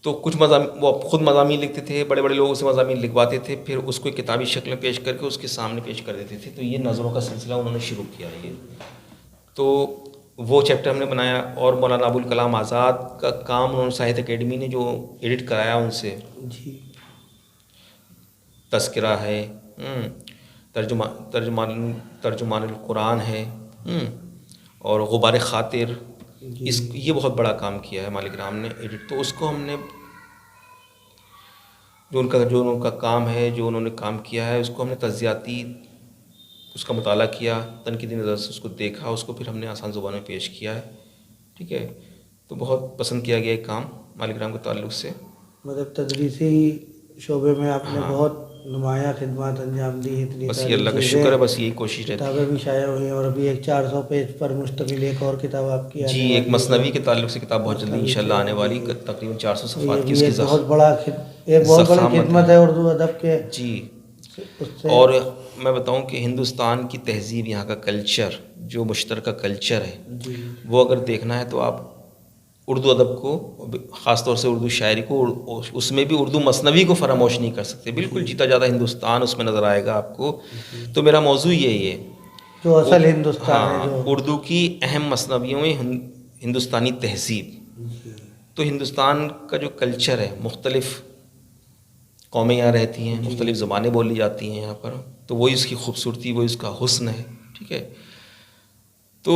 تو کچھ وہ خود مضامین لکھتے تھے، بڑے بڑے لوگ اسے مضامین لکھواتے تھے، پھر اس کو کتابی شکل میں پیش کر کے اس کے سامنے پیش کر دیتے تھے. تو یہ نظروں کا سلسلہ انہوں نے شروع کیا ہے. تو وہ چیپٹر ہم نے بنایا. اور مولانا ابوالکلام آزاد کا کام انہوں نے ساہتیہ اکیڈمی نے جو ایڈٹ کرایا ان سے، جی تذکرہ ہے، ترجمان القرآن ہے، اور غبار خاطر، یہ بہت بڑا کام کیا ہے مالک رام نے ایڈٹ. تو اس کو ہم نے جو ان کا کام ہے، جو انہوں نے کام کیا ہے، اس کو ہم نے تجزیاتی اس کا مطالعہ کیا، تنقیدی نظر سے اس کو دیکھا، اس کو پھر ہم نے آسان زبان میں پیش کیا ہے. ٹھیک ہے. تو بہت پسند کیا گیا ایک کام مالک رام کے تعلق سے. مطلب تدریسی شعبے میں آپ نے بہت نمایاں خدمات انجام دی. اتنی بس یہ ساری اللہ کا چیزیں، شکر ہے، بس یہی کوشش رہتی ہے. کتابیں بھی شائع ہوئی ہیں، اور ابھی ایک 400 پیج پر مشتمل ایک اور کتاب آپ کی جی، آنے ایک والی مثنوی کے تعلق سے کتاب بہت جلدی انشاءاللہ آنے والی، تقریباً 400 یہ صفحات کی بھی اس کی ایک بہت بڑا ایک بہت بڑی ضخامت خدمت ہے اردو ادب کے. جی. اس سے اور میں بتاؤں کہ ہندوستان کی تہذیب، یہاں کا کلچر، جو مشترکہ کلچر ہے، وہ اگر دیکھنا ہے تو آپ اردو ادب کو، خاص طور سے اردو شاعری کو، اس میں بھی اردو مثنوی کو فراموش نہیں کر سکتے. بالکل جیتا جاتا ہندوستان اس میں نظر آئے گا آپ کو. تو میرا موضوع یہی ہے، جو اصل ہندوستان ہے، جو اردو کی اہم مثنویوں میں ہندوستانی تہذیب. تو ہندوستان کا جو کلچر ہے، مختلف قومیں یہاں رہتی ہیں، مختلف زبانیں بولی جاتی ہیں یہاں پر، تو وہی اس کی خوبصورتی، وہی اس کا حسن ہے. ٹھیک ہے. تو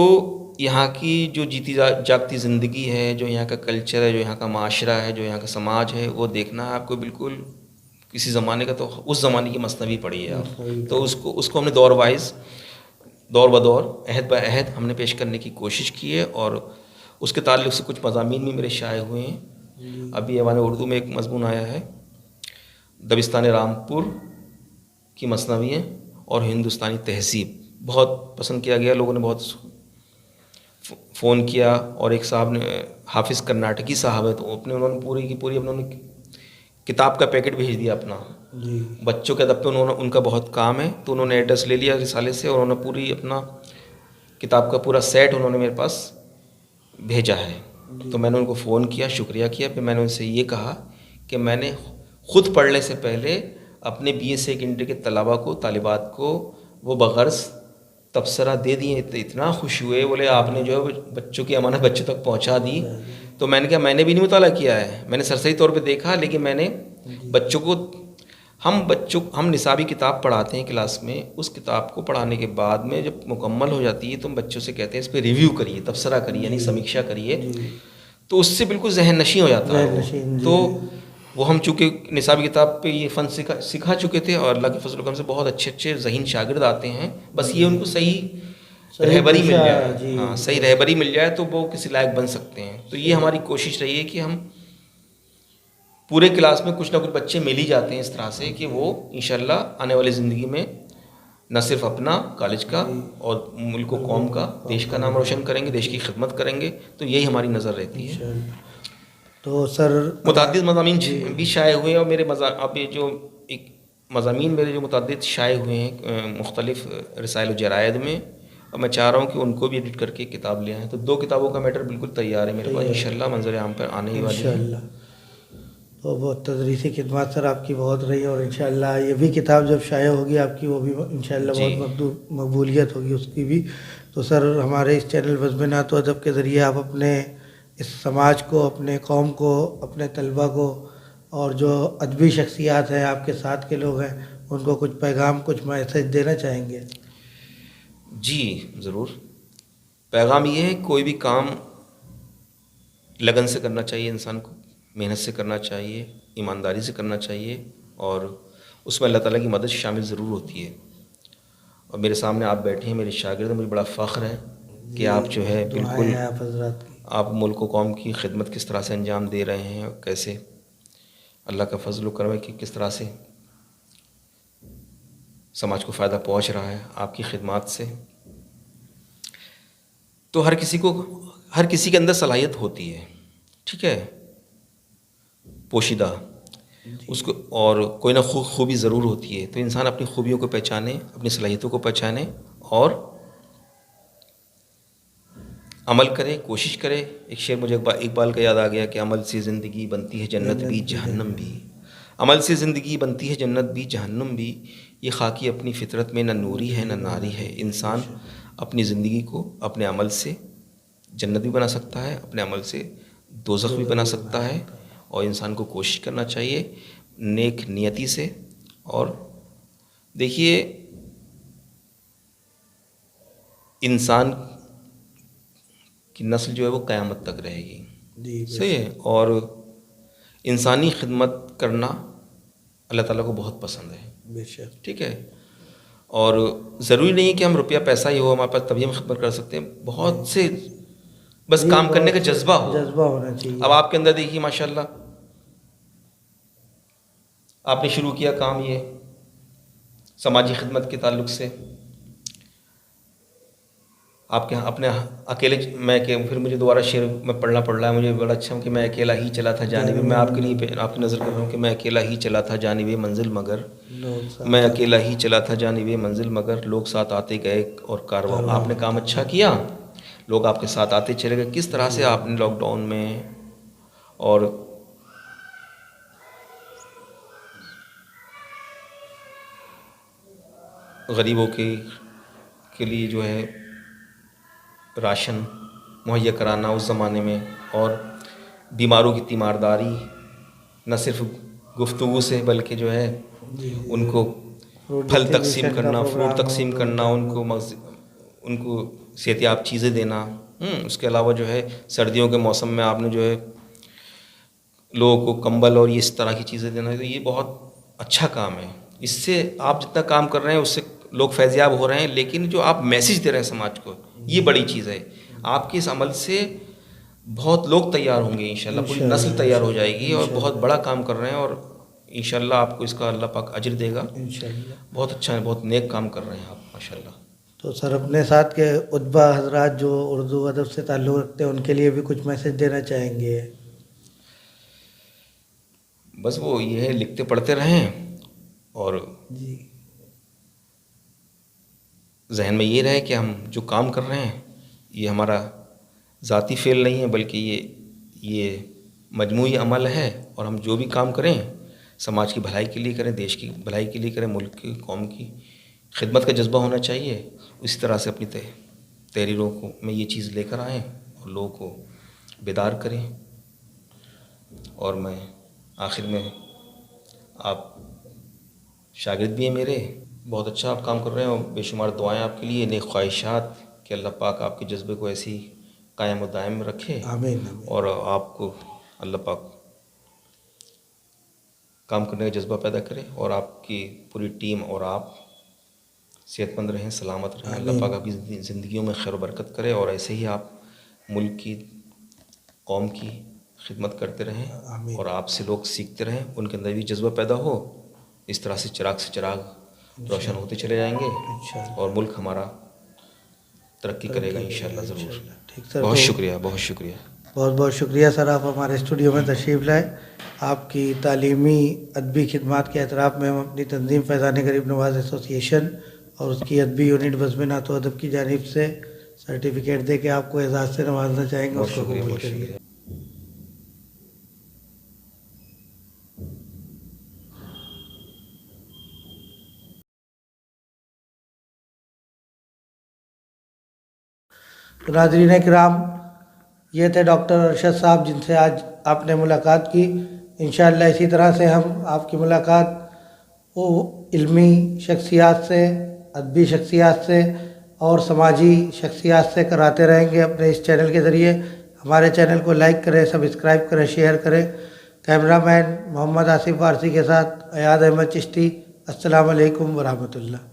یہاں کی جو جیتی جاگتی زندگی ہے، جو یہاں کا کلچر ہے، جو یہاں کا معاشرہ ہے، جو یہاں کا سماج ہے، وہ دیکھنا ہے آپ کو. بالکل کسی زمانے کا، تو اس زمانے کی مثنوی پڑھی ہے آپ. تو اس کو ہم نے دور وائز، دور بدور، عہد بہ عہد ہم نے پیش کرنے کی کوشش کی ہے. اور اس کے تعلق سے کچھ مضامین بھی میرے شائع ہوئے ہیں. ابھی ہمارے اردو میں ایک مضمون آیا ہے، دبستان رامپور کی مثنوی اور ہندوستانی تہذیب. بہت پسند کیا گیا، لوگوں نے بہت فون کیا. اور ایک صاحب نے، حافظ کرناٹکی صاحب ہے، تو انہوں نے پوری کی پوری انہوں نے کتاب کا پیکٹ بھیج دیا اپنا. بچوں کے ادب پہ ان کا بہت کام ہے، تو انہوں نے ایڈریس لے لیا رسالے سے، اور انہوں نے پوری اپنا کتاب کا پورا سیٹ انہوں نے میرے پاس بھیجا ہے. تو میں نے ان کو فون کیا، شکریہ کیا. پھر میں نے ان سے یہ کہا کہ میں نے خود پڑھنے سے پہلے اپنے BA سیکنڈری کے طلباء کو، طالبات کو وہ بغرض تبصرہ دے دیے. اتنا خوش ہوئے، بولے آپ نے جو ہے بچوں کی امانت بچوں تک پہنچا دی. تو میں نے کہا میں نے بھی نہیں مطالعہ کیا ہے، میں نے سرسری طور پہ دیکھا، لیکن میں نے بچوں کو، ہم نصابی کتاب پڑھاتے ہیں کلاس میں. اس کتاب کو پڑھانے کے بعد میں جب مکمل ہو جاتی ہے تو ہم بچوں سے کہتے ہیں اس پہ ریویو کریے، تبصرہ کریے، یعنی سمیکشا کریے. تو اس سے بالکل ذہن نشیں ہو جاتا ہے. تو وہ ہم چونکہ نصابی کتاب پہ یہ فن سکھا چکے تھے، اور اللہ کے فضل و کرم سے بہت اچھے ذہین شاگرد آتے ہیں. بس یہ ان کو صحیح رہبری مل جائے، ہاں صحیح رہبری مل جائے تو وہ کسی لائق بن سکتے ہیں. تو یہ ہماری کوشش رہی ہے کہ ہم پورے کلاس میں کچھ نہ کچھ بچے مل ہی جاتے ہیں اس طرح سے کہ وہ انشاءاللہ آنے والی زندگی میں نہ صرف اپنا کالج کا اور ملک و قوم کا، دیش کا نام روشن کریں گے، دیش کی خدمت کریں گے. تو یہی ہماری نظر رہتی ہے. تو سر متعدد مضامین بھی شائع ہوئے ہیں، اور میرے اب یہ جو ایک مضامین میرے جو متعدد شائع ہوئے ہیں مختلف رسائل و جرائد میں، اور میں چاہ رہا ہوں کہ ان کو بھی ایڈٹ کر کے کتاب لے آئیں. تو 2 کتابوں کا میٹر بالکل تیار ہے میرے پاس، انشاءاللہ منظر عام پر آنے ہی والی ہے. تو بہت تدریسی خدمات سر آپ کی بہت رہی، اور انشاءاللہ یہ بھی کتاب جب شائع ہوگی آپ کی، وہ بھی انشاءاللہ بہت مقبولیت ہوگی اس کی بھی. تو سر ہمارے اس چینل بزم نعت و ادب کے ذریعے آپ اپنے اس سماج کو، اپنے قوم کو، اپنے طلبہ کو، اور جو ادبی شخصیات ہیں آپ کے ساتھ کے لوگ ہیں، ان کو کچھ پیغام، کچھ میسج دینا چاہیں گے؟ جی ضرور. پیغام یہ ہے، کوئی بھی کام لگن سے کرنا چاہیے انسان کو، محنت سے کرنا چاہیے، ایمانداری سے کرنا چاہیے، اور اس میں اللہ تعالیٰ کی مدد شامل ضرور ہوتی ہے. اور میرے سامنے آپ بیٹھے ہیں، میرے شاگرد ہیں، مجھے بڑا فخر ہے کہ آپ جو ہے بالکل آپ ملک و قوم کی خدمت کس طرح سے انجام دے رہے ہیں، اور کیسے اللہ کا فضل و کرم ہے کہ کس طرح سے سماج کو فائدہ پہنچ رہا ہے آپ کی خدمات سے. تو ہر کسی کے اندر صلاحیت ہوتی ہے, ٹھیک ہے, پوشیدہ اس کو, اور کوئی نہ خوبی ضرور ہوتی ہے. تو انسان اپنی خوبیوں کو پہچانے, اپنی صلاحیتوں کو پہچانے اور عمل کرے, کوشش کرے. ایک شعر مجھے اقبال کا یاد آ گیا کہ عمل سے زندگی بنتی ہے جنت بھی جہنم بھی. عمل سے زندگی بنتی ہے جنت بھی جہنم بھی. یہ خاکی اپنی فطرت میں نہ نوری ہے نہ ناری ہے. انسان اپنی زندگی کو اپنے عمل سے جنت بھی بنا سکتا ہے, اپنے عمل سے دوزخ بھی بنا سکتا ہے. اور انسان کو کوشش کرنا چاہیے نیک نیتی سے. اور دیکھیے انسان کی نسل جو ہے وہ قیامت تک رہے گی, صحیح ہے. اور انسانی خدمت کرنا اللہ تعالیٰ کو بہت پسند ہے, بے شک, ٹھیک ہے. اور ضروری نہیں کہ ہم روپیہ پیسہ ہی ہو ہمارے پاس تبھی ہم خدمت کر سکتے ہیں. بہت سے بس کام کرنے کا جذبہ ہونا چاہیے. اب آپ کے اندر دیکھیے ماشاء اللہ آپ نے شروع کیا کام یہ سماجی خدمت کے تعلق سے. آپ کے اپنے اکیلے پھر مجھے دوبارہ شعر میں پڑھنا پڑ رہا ہے, مجھے بڑا اچھا کہ میں اکیلا ہی چلا تھا جانب, میں آپ کے لیے آپ کی نظر کر رہا ہوں کہ میں اکیلا ہی چلا تھا جانب منزل مگر, میں اکیلا ہی چلا تھا جانب منزل مگر, لوگ ساتھ آتے گئے اور کارواں. آپ نے کام اچھا کیا, لوگ آپ کے ساتھ آتے چلے گئے. کس طرح سے آپ نے لاک ڈاؤن میں اور غریبوں کے لیے جو ہے راشن مہیا کرانا اس زمانے میں, اور بیماروں کی تیمارداری نہ صرف گفتگو سے بلکہ جو ہے ان کو پھل تقسیم کرنا, فروٹ تقسیم کرنا, ان کو صحتیاب چیزیں دینا. اس کے علاوہ جو ہے سردیوں کے موسم میں آپ نے جو ہے لوگوں کو کمبل اور اس طرح کی چیزیں دینا. تو یہ بہت اچھا کام ہے. اس سے آپ جتنا کام کر رہے ہیں اس سے لوگ فیضیاب ہو رہے ہیں, لیکن جو آپ میسیج دے رہے ہیں سماج کو, یہ بڑی چیز ہے. آپ کے اس عمل سے بہت لوگ تیار ہوں گے انشاءاللہ, پوری نسل تیار ہو جائے گی, اور بہت بڑا کام کر رہے ہیں, اور انشاءاللہ آپ کو اس کا اللہ پاک اجر دے گا. بہت اچھا ہے, بہت نیک کام کر رہے ہیں آپ ماشاءاللہ. تو سر اپنے ساتھ کے ادبا حضرات جو اردو ادب سے تعلق رکھتے ہیں ان کے لیے بھی کچھ میسج دینا چاہیں گے؟ بس وہ یہ ہے لکھتے پڑھتے رہیں, اور جی ذہن میں یہ رہے کہ ہم جو کام کر رہے ہیں یہ ہمارا ذاتی فعل نہیں ہے, بلکہ یہ مجموعی عمل ہے. اور ہم جو بھی کام کریں سماج کی بھلائی کے لیے کریں, دیش کی بھلائی کے لیے کریں, ملک کی قوم کی خدمت کا جذبہ ہونا چاہیے. اسی طرح سے اپنی تحریروں کو میں یہ چیز لے کر آئیں اور لوگوں کو بیدار کریں. اور میں آخر میں, آپ شاگرد بھی ہیں میرے, بہت اچھا آپ کام کر رہے ہیں, اور بے شمار دعائیں آپ کے لیے, نیک خواہشات کہ اللہ پاک آپ کے جذبے کو ایسی قائم و دائم رکھے. آمین. اور آپ کو اللہ پاک کام کرنے کا جذبہ پیدا کرے, اور آپ کی پوری ٹیم اور آپ صحت مند رہیں, سلامت رہیں. اللہ پاک آپ کی زندگیوں میں خیر و برکت کرے, اور ایسے ہی آپ ملک کی قوم کی خدمت کرتے رہیں, اور آپ سے لوگ سیکھتے رہیں, ان کے اندر بھی جذبہ پیدا ہو. اس طرح سے چراغ روشن ہوتے چلے جائیں گے, اور ملک ہمارا ترقی کرے گا انشاءاللہ ضرور. بہت شکریہ, بہت شکریہ. بہت بہت شکریہ سر, آپ ہمارے اسٹوڈیو میں تشریف لائے. آپ کی تعلیمی ادبی خدمات کے اعتراف میں ہم اپنی تنظیم فیضان غریب نواز ایسوسی ایشن اور اس کی ادبی یونٹ بزم نعت و ادب کی جانب سے سرٹیفکیٹ دے کے آپ کو اعزاز سے نوازنا چاہیں گے. اس کو قبول کریے. تو ناظرین کرام, یہ تھے ڈاکٹر ارشد صاحب جن سے آج آپ نے ملاقات کی. انشاءاللہ اسی طرح سے ہم آپ کی ملاقات وہ علمی شخصیات سے, ادبی شخصیات سے اور سماجی شخصیات سے کراتے رہیں گے اپنے اس چینل کے ذریعے. ہمارے چینل کو لائک کریں, سبسکرائب کریں, شیئر کریں. کیمرہ مین محمد آصف فارسی کے ساتھ ایاد احمد چشتی. السلام علیکم ورحمۃ اللہ.